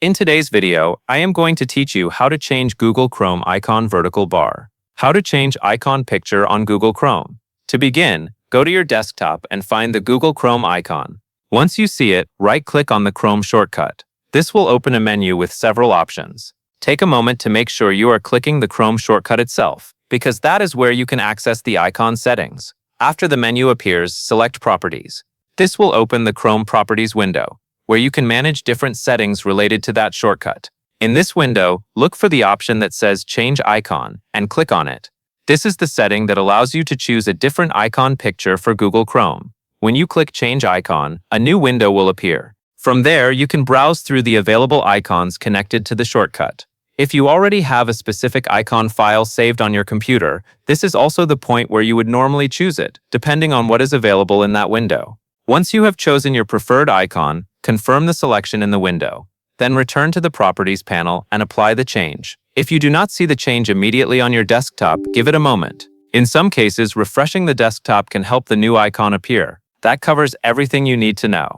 In today's video, I am going to teach you how to change Google Chrome icon vertical bar. How to change icon picture on Google Chrome. To begin, go to your desktop and find the Google Chrome icon. Once you see it, right-click on the Chrome shortcut. This will open a menu with several options. Take a moment to make sure you are clicking the Chrome shortcut itself, because that is where you can access the icon settings. After the menu appears, select Properties. This will open the Chrome Properties window, where you can manage different settings related to that shortcut. In this window, look for the option that says Change Icon and click on it. This is the setting that allows you to choose a different icon picture for Google Chrome. When you click Change Icon, a new window will appear. From there, you can browse through the available icons connected to the shortcut. If you already have a specific icon file saved on your computer, this is also the point where you would normally choose it, depending on what is available in that window. Once you have chosen your preferred icon, confirm the selection in the window. Then return to the Properties panel and apply the change. If you do not see the change immediately on your desktop, give it a moment. In some cases, refreshing the desktop can help the new icon appear. That covers everything you need to know.